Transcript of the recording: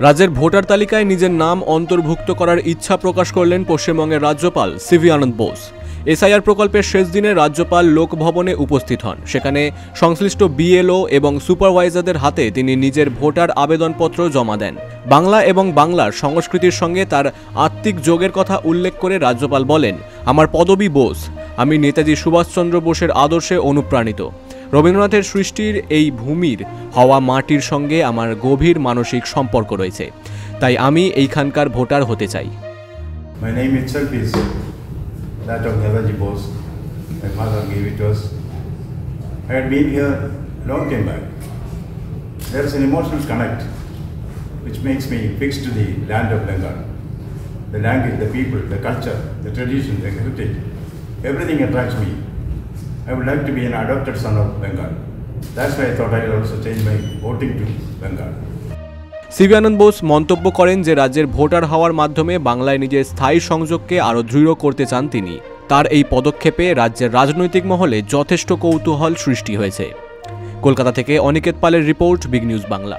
রাজ্যের ভোটার তালিকায় নিজের নাম অন্তর্ভুক্ত করার ইচ্ছা প্রকাশ করলেন পশ্চিমবঙ্গের রাজ্যপাল সিভি আনন্দ বোস। এসআইআর প্রকল্পের শেষ দিনে রাজ্যপাল লোকভবনে উপস্থিত হন। সেখানে সংশ্লিষ্ট বিএলও এবং সুপারভাইজারদের হাতে তিনি নিজের ভোটার আবেদনপত্র জমা দেন। বাংলা এবং বাংলার সংস্কৃতির সঙ্গে তার আত্মিক যোগের কথা উল্লেখ করে রাজ্যপাল বলেন, আমার পদবী বোস, আমি নেতাজি সুভাষচন্দ্র বোসের আদর্শে অনুপ্রাণিত। রবীন্দ্রনাথের সৃষ্টির এই ভূমির হওয়া মাটির সঙ্গে আমার গভীর মানসিক সম্পর্ক রয়েছে, তাই আমি এইখানকার ভোটার হতে চাই। My name itself is that of Netaji Bose. My father gave it to us. I had been here long time back. There is an emotional connect which makes me fixed to the land of Bengal. The language, the people, the culture, the tradition, the heritage, everything attracts me. I would like to be an adopted son of Bengal. That's why I thought I would also change my voting to Bengal. CV Ananda Bose মন্তব্য করেন যে রাজ্যের voter হওয়ার মাধ্যমে বাংলায় নিজের স্থায়ী সংযোগকে আরও দৃঢ় করতে চান তিনি। তার এই পদক্ষেপে রাজ্যের রাজনৈতিক মহলে যথেষ্ট কৌতূহল সৃষ্টি হয়েছে। কলকাতা থেকে অনিকেত পালের রিপোর্ট, বিগ নিউজ বাংলা।